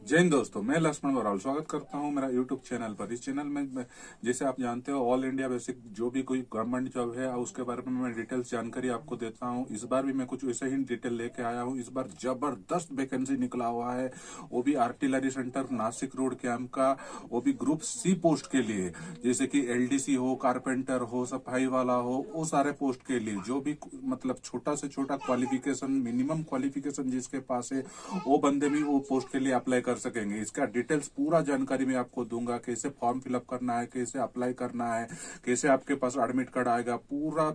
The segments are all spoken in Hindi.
जय हिंद दोस्तों, मैं लक्ष्मण बराल स्वागत करता हूं मेरा यूट्यूब चैनल पर। इस चैनल में जैसे आप जानते हो, ऑल इंडिया बेसिक जो भी कोई गवर्नमेंट जॉब है उसके बारे में मैं डिटेल्स जानकारी आपको देता हूं। इस बार भी मैं कुछ वैसे ही डिटेल लेके आया हूं। इस बार जबरदस्त वैकेंसी निकला हुआ है, वो भी artillery centre Nashik road camp का, वो भी ग्रुप सी पोस्ट के लिए। जैसे कि एलडीसी हो, कारपेंटर हो, सफाई वाला हो, वो सारे पोस्ट के लिए जो भी मतलब छोटा से छोटा क्वालिफिकेशन, मिनिमम क्वालिफिकेशन जिसके पास है, वो बंदे भी वो पोस्ट के लिए अप्लाई कर सकेंगे। इसका डिटेल्स पूरा जानकारी मैं आपको दूंगा, कैसे फॉर्म फिलअप करना है, कैसे अप्लाई करना है, कैसे आपके पास एडमिट कार्ड आएगा, पूरा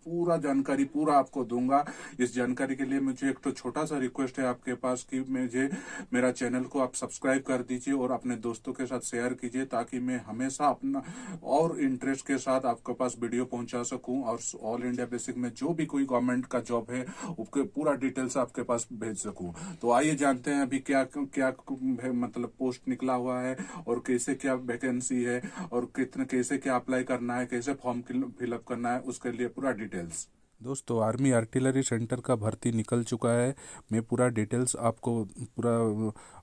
पूरा जानकारी पूरा आपको दूंगा। इस जानकारी के लिए मुझे एक तो छोटा सा रिक्वेस्ट है आपके पास कि मुझे मेरा चैनल को आप सब्सक्राइब कर दीजिए और अपने दोस्तों के साथ शेयर कीजिए, ताकि मैं हमेशा अपना और इंटरेस्ट के साथ आपके पास वीडियो पहुंचा सकूं और ऑल इंडिया बेसिक में जो भी कोई गवर्नमेंट का जॉब है उसके पूरा डिटेल्स आपके पास भेज सकूं। तो आइए जानते हैं अभी क्या क्या मतलब पोस्ट निकला हुआ है और कैसे क्या वैकेंसी है और कितने कैसे क्या अप्लाई करना है, कैसे फॉर्म फिलअप करना है, उसके लिए पूरा डिटेल्स। दोस्तों, आर्मी आर्टिलरी सेंटर का भर्ती निकल चुका है। मैं पूरा डिटेल्स आपको पूरा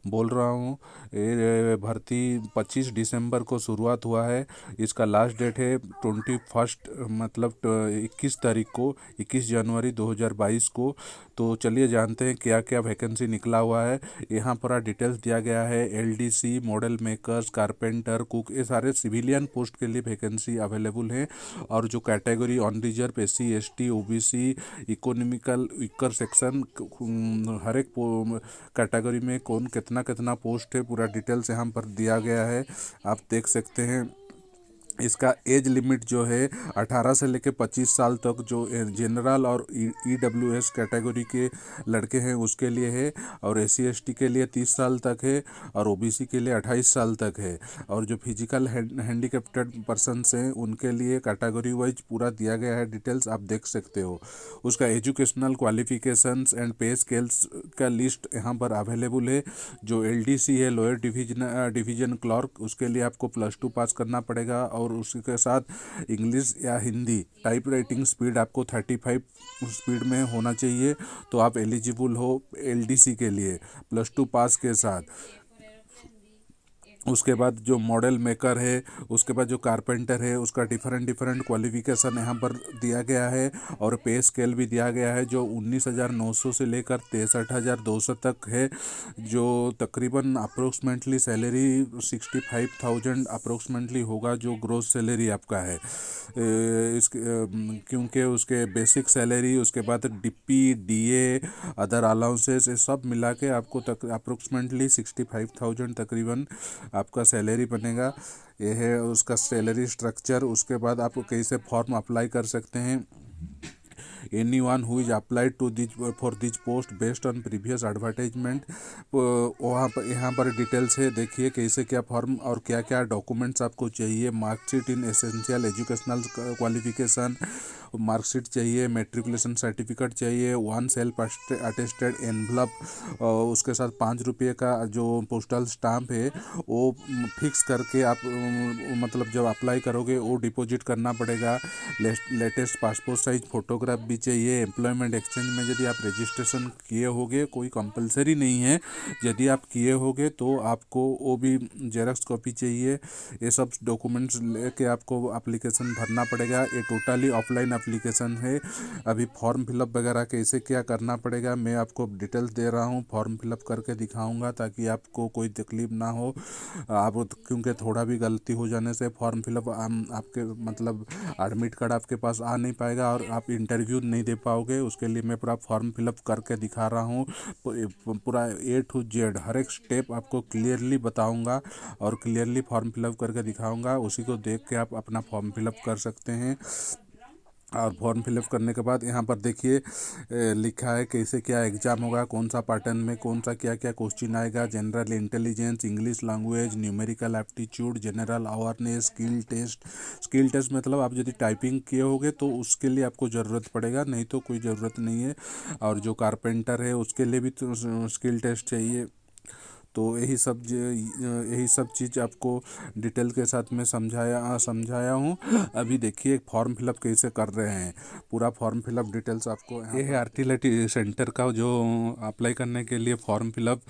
बोल रहा हूँ। ये भर्ती 25 दिसंबर को शुरुआत हुआ है। इसका लास्ट डेट है 21, मतलब 21 तारीख को, 21 जनवरी 2022 को। तो चलिए जानते हैं क्या क्या वैकेंसी निकला हुआ है। यहाँ पर डिटेल्स दिया गया है। LDC, model makers, carpenter, cook, ये सारे सिविलियन पोस्ट के लिए वैकेंसी अवेलेबल है। और जो category unreserved, SC, ST, OBC, economical weaker section, हर एक कैटेगरी में कौन कितना कितना पोस्ट है, पूरा डिटेल्स यहाँ पर दिया गया है, आप देख सकते हैं। इसका एज लिमिट जो है 18 से लेकर 25 साल तक, जो जनरल और ईडब्ल्यूएस कैटेगरी के लड़के हैं उसके लिए है। और एससी एसटी के लिए 30 साल तक है और ओबीसी के लिए 28 साल तक है। और जो फिजिकल हैंडीकैप्टेड पर्सनस हैं उनके लिए कैटेगरी वाइज पूरा दिया गया है, डिटेल्स आप देख सकते हो। उसका एजुकेशनल क्वालिफिकेशंस एंड पे स्केल्स का लिस्ट यहाँ पर अवेलेबल है। जो एलडीसी है, लोअर डिवीजन क्लर्क, उसके लिए आपको +2 पास करना पड़ेगा और उसके साथ इंग्लिश या हिंदी टाइप राइटिंग स्पीड आपको 35 स्पीड में होना चाहिए। तो आप एलिजिबल हो एलडीसी के लिए +2 पास के साथ। उसके बाद जो मॉडल मेकर है, उसके बाद जो कारपेंटर है, उसका डिफरेंट डिफरेंट क्वालिफिकेशन यहाँ पर दिया गया है। और पे स्केल भी दिया गया है, जो 19,900 से लेकर 63,200 तक है। जो तकरीबन अप्रोक्सीमेटली सैलरी 65,000 अप्रोक्सीमेटली होगा, जो ग्रोस सैलरी आपका है। क्योंकि उसके बेसिक सैलरी, उसके बाद डीपी, डीए, अदर अलाउंसेस, ये सब मिला के आपको तक अप्रोक्सीमेटली 65,000 तकरीबन आपका सैलरी बनेगा। ये है उसका सैलरी स्ट्रक्चर। उसके बाद आप कैसे फॉर्म अप्लाई कर सकते हैं। anyone who is applied to this for this post based on previous advertisement, वहाँ पर यहाँ पर डिटेल्स है, देखिए कैसे क्या फॉर्म और क्या क्या डॉक्यूमेंट्स आपको चाहिए। मार्कशीट इन एसेंशियल एजुकेशनल क्वालिफिकेशन, मार्कशीट चाहिए, मेट्रिकुलेशन सर्टिफिकेट चाहिए, 1 सेल्फ अटेस्टेड एनवलप, उसके साथ 5 रुपये का जो पोस्टल स्टाम्प है वो फिक्स करके आप मतलब जब अप्लाई करोगे वो डिपॉजिट करना पड़ेगा। लेटेस्ट पासपोर्ट साइज फोटोग्राफ भी चाहिए। एम्प्लॉयमेंट एक्सचेंज में यदि आप रजिस्ट्रेशन किए होगे, कोई कंपलसरी नहीं है, यदि आप किए होगे तो आपको वो भी जेरॉक्स कॉपी चाहिए। ये सब डॉक्यूमेंट्स लेके आपको एप्लीकेशन भरना पड़ेगा। ये टोटली ऑफलाइन एप्लीकेशन है। अभी फॉर्म फिलअप वगैरह कैसे क्या करना पड़ेगा मैं आपको डिटेल्स दे रहा हूँ, फॉर्म फिलअप करके दिखाऊंगा ताकि आपको कोई तकलीफ ना हो। आप क्योंकि थोड़ा भी गलती हो जाने से फॉर्म फिलअप आपके मतलब एडमिट कार्ड आपके पास आ नहीं पाएगा और आप इंटरव्यू नहीं दे पाओगे। उसके लिए मैं पूरा फॉर्म फिलअप करके दिखा रहा हूँ, पूरा A to Z हर एक स्टेप आपको क्लियरली बताऊंगा और क्लियरली फॉर्म फिलअप करके दिखाऊंगा। उसी को देख के आप अपना फॉर्म फिलअप कर सकते हैं। और फॉर्म फिलअप करने के बाद यहाँ पर देखिए लिखा है कैसे क्या एग्ज़ाम होगा, कौन सा पैटर्न में कौन सा क्या क्या क्वेश्चन आएगा। General intelligence, English language, numerical aptitude, general awareness, skill test. Skill test मतलब आप यदि टाइपिंग किए होगे तो उसके लिए आपको ज़रूरत पड़ेगा, नहीं तो कोई ज़रूरत नहीं है। और जो कारपेंटर है उसके लिए भी तो स्किल टेस्ट चाहिए। तो यही सब चीज़ आपको डिटेल के साथ में समझाया हूँ। अभी देखिए फॉर्म फिलअप कैसे कर रहे हैं, पूरा फॉर्म फिलअप डिटेल्स आपको ये है आरटीएलआई सेंटर का जो अप्लाई करने के लिए फॉर्म फिलअप,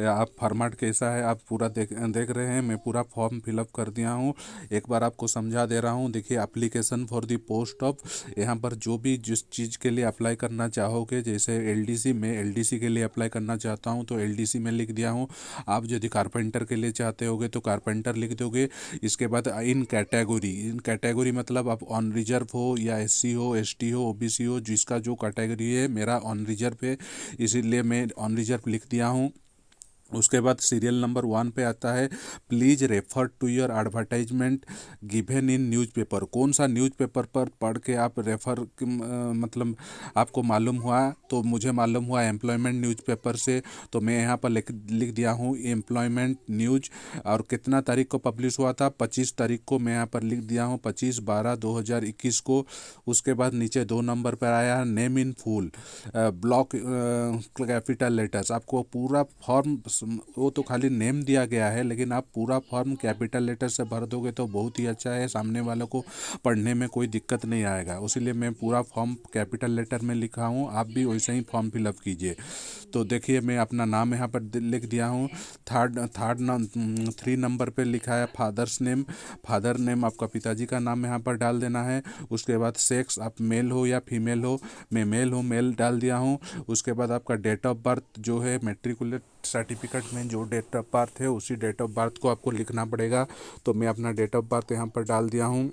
आप फॉर्मेट कैसा है आप पूरा देख रहे हैं। मैं पूरा फॉर्म फिलअप कर दिया हूँ, एक बार आपको समझा दे रहा हूँ। देखिए application for the post of, यहाँ पर जो भी जिस चीज़ के लिए अप्लाई करना चाहोगे, जैसे एलडीसी, मैं एलडीसी के लिए अप्लाई करना चाहता हूँ तो एलडीसी में लिख दिया हूँ। आप यदि कारपेंटर के लिए चाहते होगे तो कारपेंटर लिख दोगे। इसके बाद इन कैटेगरी मतलब आप ऑन रिजर्व हो या एससी हो, एसटी हो, ओबीसी हो, जिसका जो कैटेगरी है, मेरा ऑन रिजर्व है इसीलिए मैं ऑन रिजर्व लिख दिया हूँ। उसके बाद सीरियल नंबर 1 पे आता है, please refer to your advertisement given in newspaper. कौन सा न्यूज़पेपर पर पढ़ के आप मतलब आपको मालूम हुआ, तो मुझे मालूम हुआ एम्प्लॉयमेंट न्यूज़पेपर से, तो मैं यहाँ पर लिख दिया हूँ एम्प्लॉयमेंट न्यूज। और कितना तारीख को पब्लिश हुआ था, 25 तारीख को मैं यहाँ पर लिख दिया हूँ, 25/12/2021 को। उसके बाद नीचे 2 नंबर पर आया name in full block capital letters. आपको पूरा फॉर्म, वो तो खाली नेम दिया गया है, लेकिन आप पूरा फॉर्म कैपिटल लेटर से भर दोगे तो बहुत ही अच्छा है, सामने वालों को पढ़ने में कोई दिक्कत नहीं आएगा। इसीलिए मैं पूरा फॉर्म कैपिटल लेटर में लिखा हूँ, आप भी वैसे ही फॉर्म फिलअप कीजिए। तो देखिए मैं अपना नाम यहाँ पर लिख दिया हूँ। 3 नंबर पे लिखा है फादर नेम आपका पिताजी का नाम यहाँ पर डाल देना है। उसके बाद सेक्स, आप मेल हो या फीमेल हो, मैं मेल हूँ, मेल डाल दिया हूँ। उसके बाद आपका डेट ऑफ बर्थ जो है, मैट्रिकुलेट सर्टिफिकेट में जो डेट ऑफ बर्थ है उसी डेट ऑफ बर्थ को आपको लिखना पड़ेगा, तो मैं अपना डेट ऑफ बर्थ यहाँ पर डाल दिया हूँ।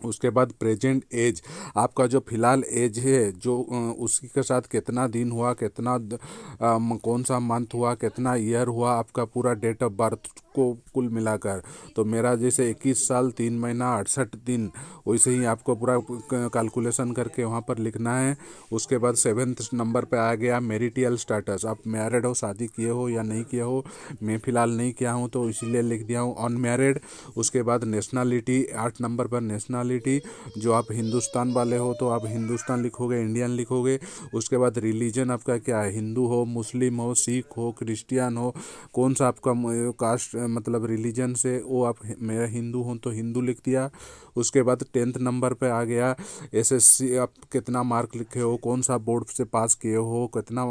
उसके बाद प्रेजेंट एज, आपका जो फिलहाल एज है, जो उसी के साथ कितना दिन हुआ, कौन सा मंथ हुआ, कितना ईयर हुआ, आपका पूरा डेट ऑफ बर्थ को कुल मिलाकर। तो मेरा जैसे 21 साल 3 महीना 68 दिन, वैसे ही आपको पूरा कैलकुलेशन करके वहाँ पर लिखना है। उसके बाद 7th नंबर पे आ गया मैरिटल स्टेटस, आप मैरिड हो, शादी किए हो या नहीं किए हो। मैं फ़िलहाल नहीं किया हूँ तो इसीलिए लिख दिया हूँ अनमैरिड। उसके बाद नेशनलिटी, 8 नंबर पर नेशनलिटी, जो आप हिंदुस्तान वाले हो तो आप हिंदुस्तान लिखोगे, इंडियन लिखोगे। उसके बाद रिलीजन आपका क्या है, हिंदू हो, मुस्लिम हो, सिख हो, क्रिश्चियन हो, कौन सा आपका कास्ट मतलब रिलीजन से, वो आप, मेरा हिंदू हूँ तो हिंदू लिख दिया। उसके बाद 10th नंबर पे आ गया एसएससी, आप कितना मार्क लिखे हो, कौन सा बोर्ड से पास किए हो, कितना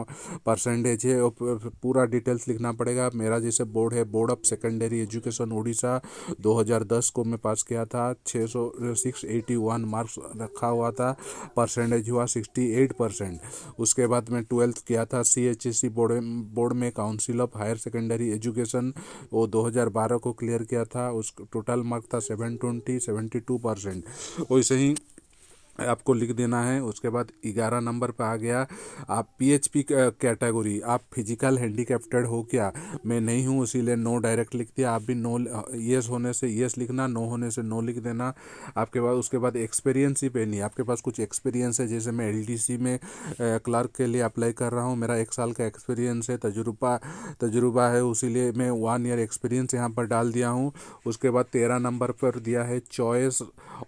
परसेंटेज है, पूरा डिटेल्स लिखना पड़ेगा। मेरा जैसे बोर्ड है, board of secondary education Orissa, 2010 को मैं पास किया था, 681 मार्क्स रखा हुआ था, परसेंटेज हुआ 68%। उसके बाद मैं 12th किया था CHSE बोर्ड में, council of higher secondary education, वो 2012 को क्लियर किया था। उस टोटल मार्क था 72%। वैसे ही आपको लिख देना है। उसके बाद 11 नंबर पर आ गया, आप PHP कैटेगरी, आप फिजिकल हैंडीकैप्टेड हो क्या, मैं नहीं हूँ इसीलिए नो डायरेक्ट लिख दिया। आप भी नो, यस होने से यस लिखना, नो होने से नो लिख देना। आपके बाद उसके बाद एक्सपीरियंस ही पे नहीं, आपके पास कुछ एक्सपीरियंस है, जैसे मैं LDC में क्लर्क के लिए अप्लाई कर रहा हूँ, मेरा 1 साल का एक्सपीरियंस है, तजुर्बा है, उसीलिए मैं 1 ईयर एक्सपीरियंस यहाँ पर डाल दिया हूँ। उसके बाद 13 नंबर पर दिया है choice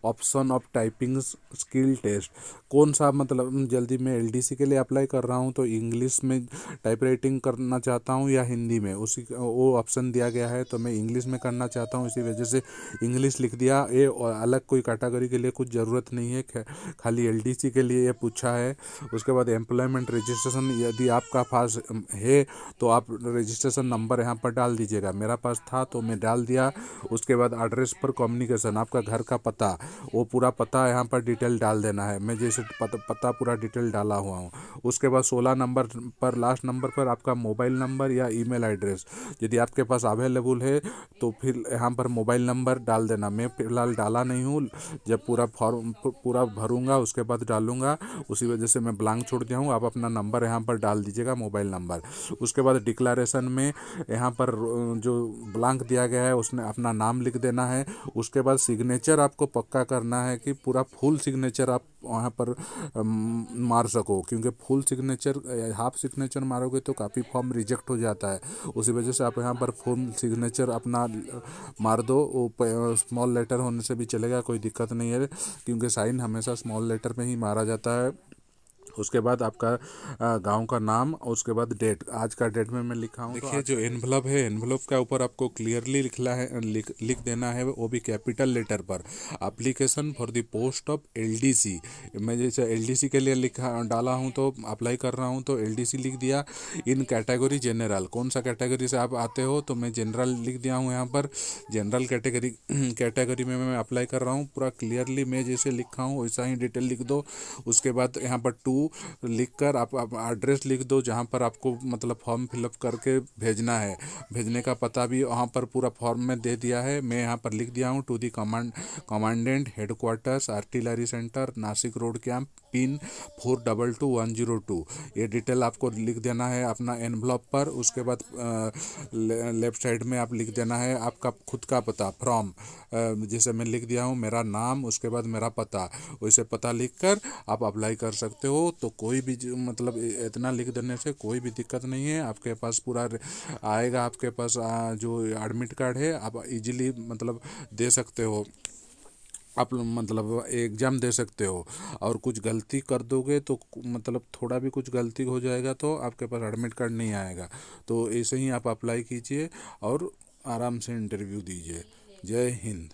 option of typing skill test, कौन सा मतलब जल्दी मैं LDC के लिए अप्लाई कर रहा हूँ तो इंग्लिश में टाइप राइटिंग करना चाहता हूँ या हिंदी में, उसी वो ऑप्शन दिया गया है, तो मैं इंग्लिश में करना चाहता हूँ, इसी वजह से इंग्लिश लिख दिया। ये अलग कोई कैटेगरी के लिए कुछ ज़रूरत नहीं है, खाली LDC के लिए ये पूछा है। उसके बाद एम्प्लॉयमेंट रजिस्ट्रेशन, यदि आपका पास है तो आप रजिस्ट्रेशन नंबर यहाँ पर डाल दीजिएगा, मेरा पास था तो मैं डाल दिया। उसके बाद एड्रेस पर कम्युनिकेशन, आपका घर का पता, वो पूरा पता यहाँ पर डिटेल डाल देना है, मैं जैसे पता पूरा डिटेल डाला हुआ हूँ। उसके बाद 16 नंबर पर, लास्ट नंबर पर आपका मोबाइल नंबर या ईमेल एड्रेस, यदि आपके पास अवेलेबल है तो फिर यहाँ पर मोबाइल नंबर डाल देना। मैं फिलहाल डाला नहीं हूँ, जब पूरा फॉर्म पूरा भरूंगा उसके बाद डालूंगा, उसी वजह से मैं ब्लैंक छोड़ दिया हूँ। आप अपना नंबर यहाँ पर डाल दीजिएगा, मोबाइल नंबर। उसके बाद डिक्लेरेशन में यहाँ पर जो ब्लैंक दिया गया है उसने अपना नाम लिख देना है। उसके बाद सिग्नेचर आपको पक्का करना है कि पूरा फुल सिग्नेचर आप वहाँ पर मार सको, क्योंकि फुल सिग्नेचर, हाफ सिग्नेचर मारोगे तो काफ़ी फॉर्म रिजेक्ट हो जाता है, उसी वजह से आप यहाँ पर फुल सिग्नेचर अपना मार दो। वो स्मॉल लेटर होने से भी चलेगा, कोई दिक्कत नहीं है, क्योंकि साइन हमेशा स्मॉल लेटर में ही मारा जाता है। उसके बाद आपका गांव का नाम, उसके बाद डेट, आज का डेट में मैं लिखा हूँ। देखिए जो एनवलप है, एनवलप के ऊपर आपको क्लियरली लिख देना है, वो भी कैपिटल लेटर पर, application for the post of LDC. मैं जैसे एलडीसी के लिए लिखा डाला हूँ तो अप्लाई कर रहा हूँ तो एलडीसी लिख दिया। इन कैटेगरी जनरल, कौन सा कैटेगरी से आप आते हो तो मैं जनरल लिख दिया हूँ यहाँ पर। जनरल कैटेगरी में मैं अप्लाई कर रहा हूँ। पूरा क्लियरली मैं जैसे लिखा हूँ वैसा ही डिटेल लिख दो। उसके बाद यहाँ पर टू लिखकर आप एड्रेस लिख दो जहाँ पर आपको मतलब फॉर्म फिलअप करके भेजना है। भेजने का पता भी वहाँ पर पूरा फॉर्म में दे दिया है। मैं यहाँ पर लिख दिया हूँ to the commandant headquarters artillery centre Nashik road camp pin 422102। ये डिटेल आपको लिख देना है अपना एनवलप पर। उसके बाद लेफ्ट साइड में आप लिख देना है आपका खुद का पता फ्रॉम, जैसे मैं लिख दिया हूँ मेरा नाम, उसके बाद मेरा पता, वैसे पता लिखकर आप अप्लाई कर सकते हो। तो कोई भी मतलब इतना लिख देने से कोई भी दिक्कत नहीं है। आपके पास पूरा आएगा, आपके पास जो एडमिट कार्ड है आप इजीली मतलब दे सकते हो, आप मतलब एग्ज़ाम दे सकते हो। और कुछ गलती कर दोगे तो मतलब थोड़ा भी कुछ गलती हो जाएगा तो आपके पास एडमिट कार्ड नहीं आएगा। तो ऐसे ही आप अप्लाई कीजिए और आराम से इंटरव्यू दीजिए। जय हिंद।